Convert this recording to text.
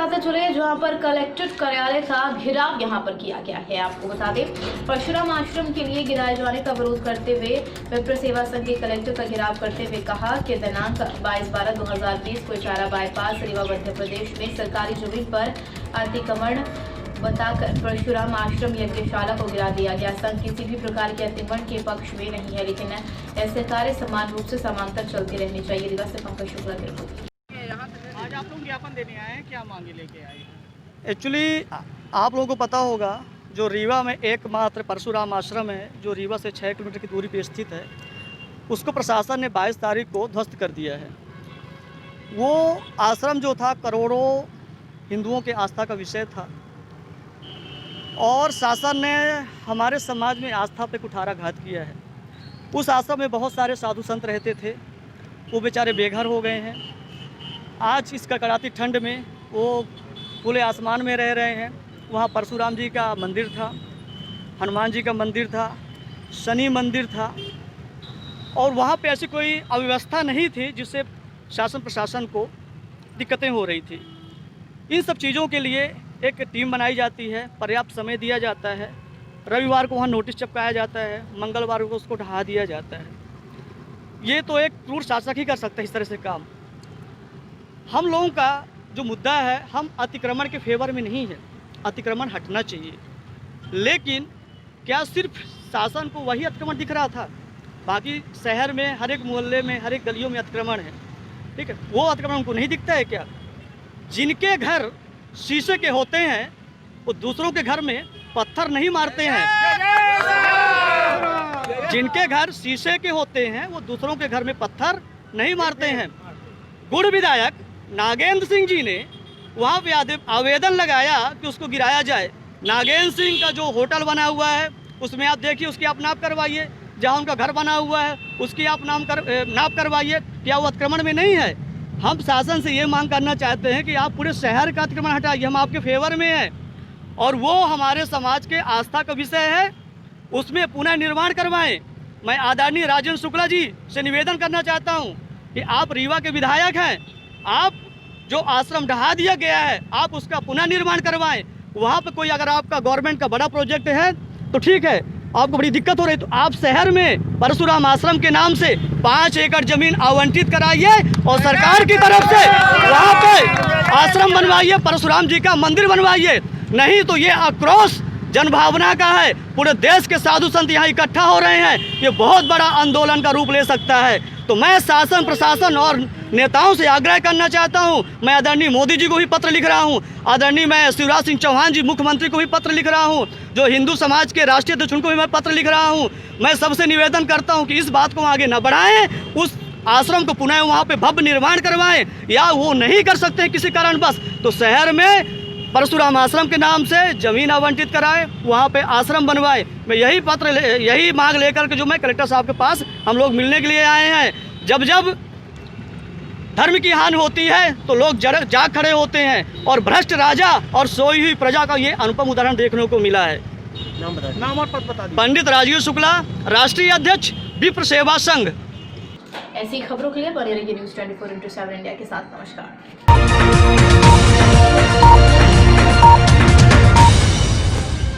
बताते चले जहां पर कलेक्ट्रेट कार्यालय का घेराव यहां पर किया गया है। आपको बता दें, परशुराम आश्रम के लिए गिराए जाने का विरोध करते हुए विप्र सेवा संघ के कलेक्टर का घेराव करते हुए कहा कि दिनांक 22/12/2020 को इटारा बाईपास रीवा मध्य प्रदेश में सरकारी जमीन पर अतिक्रमण बताकर परशुराम आश्रम यज्ञशाला को गिरा दिया गया। संघ किसी भी प्रकार के अतिक्रमण के पक्ष में नहीं है, लेकिन ऐसे कार्य समान रूप से समांतर चलते रहने चाहिए। रीवा से पंकज शुक्ला की रिपोर्ट। आज आप लोग ज्ञापन देने आए हैं, क्या मांगे लेके आए हैं? एक्चुअली आप लोगों को पता होगा, जो रीवा में एकमात्र परशुराम आश्रम है, जो रीवा से 6 किलोमीटर की दूरी पर स्थित है, उसको प्रशासन ने 22 तारीख को ध्वस्त कर दिया है। वो आश्रम जो था करोड़ों हिंदुओं के आस्था का विषय था और शासन ने हमारे समाज में आस्था पे कुठाराघात किया है। उस आश्रम में बहुत सारे साधु संत रहते थे, वो बेचारे बेघर हो गए हैं। आज इस कड़ाकी ठंड में वो खुले आसमान में रह रहे हैं। वहाँ परशुराम जी का मंदिर था, हनुमान जी का मंदिर था, शनि मंदिर था और वहाँ पे ऐसी कोई अव्यवस्था नहीं थी जिससे शासन प्रशासन को दिक्कतें हो रही थी। इन सब चीज़ों के लिए एक टीम बनाई जाती है, पर्याप्त समय दिया जाता है, रविवार को वहाँ नोटिस चिपकाया जाता है, मंगलवार को उसको ढहा दिया जाता है। ये तो एक क्रूर शासक ही कर सकता है इस तरह से काम। हम लोगों का जो मुद्दा है, हम अतिक्रमण के फेवर में नहीं है, अतिक्रमण हटना चाहिए। लेकिन क्या सिर्फ शासन को वही अतिक्रमण दिख रहा था? बाकी शहर में हर एक मोहल्ले में, हर एक गलियों में अतिक्रमण है, ठीक है। वो अतिक्रमण उनको नहीं दिखता है क्या? जिनके घर शीशे के होते हैं वो दूसरों के घर में पत्थर नहीं मारते हैं। जिनके घर शीशे के होते हैं वो दूसरों के घर में पत्थर नहीं मारते हैं। गुड़ विधायक नागेंद्र सिंह जी ने वहाँ पे आवेदन लगाया कि उसको गिराया जाए। नागेंद्र सिंह का जो होटल बना हुआ है उसमें आप देखिए, उसकी आप नाप करवाइए। जहाँ उनका घर बना हुआ है उसकी आप नाप करवाइए। क्या वो अतिक्रमण में नहीं है? हम शासन से ये मांग करना चाहते हैं कि आप पूरे शहर का अतिक्रमण हटाइए, हम आपके फेवर में हैं और वो हमारे समाज के आस्था का विषय है, उसमें पुनः निर्माण करवाएं। मैं आदरणीय राजेंद्र शुक्ला जी से निवेदन करना चाहता हूँ कि आप रीवा के विधायक हैं, आप जो आश्रम ढहा दिया गया है आप उसका पुनः निर्माण करवाएं। वहाँ पे कोई अगर आपका गवर्नमेंट का बड़ा प्रोजेक्ट है तो ठीक है, आपको बड़ी दिक्कत हो रही तो आप शहर में परशुराम आश्रम के नाम से 5 एकड़ जमीन आवंटित कराइए और सरकार की तरफ से वहाँ पे आश्रम बनवाइए, परशुराम जी का मंदिर बनवाइए। नहीं तो ये आक्रोश जनभावना का है, पूरे देश के साधु संत यहाँ इकट्ठा हो रहे हैं, ये बहुत बड़ा आंदोलन का रूप ले सकता है। तो मैं शासन प्रशासन और नेताओं से आग्रह करना चाहता हूं। मैं आदरणीय मोदी जी को भी पत्र लिख रहा हूं, आदरणीय मैं शिवराज सिंह चौहान जी मुख्यमंत्री को भी पत्र लिख रहा हूं, जो हिंदू समाज के राष्ट्रीय अध्यक्ष उनको भी मैं पत्र लिख रहा हूं। मैं सबसे निवेदन करता हूं कि इस बात को आगे न बढ़ाएं, उस आश्रम को पुनः वहाँ पे भव्य निर्माण करवाएं, या वो नहीं कर सकते हैं किसी कारणवश तो शहर में परशुराम आश्रम के नाम से जमीन आवंटित कराए, वहाँ पे आश्रम बनवाए। मैं यही मांग लेकर के जो मैं कलेक्टर साहब के पास हम लोग मिलने के लिए आए हैं। जब जब धर्म की हानि होती है तो लोग जाग खड़े होते हैं और भ्रष्ट राजा और सोई हुई प्रजा का ये अनुपम उदाहरण देखने को मिला है। नाम और पद बता दीजिए। पंडित राजीव शुक्ला, राष्ट्रीय अध्यक्ष विप्र सेवा संघ। ऐसी खबरों के लिए बने रहिए न्यूज़ 24/7 इंडिया के साथ। नमस्कार।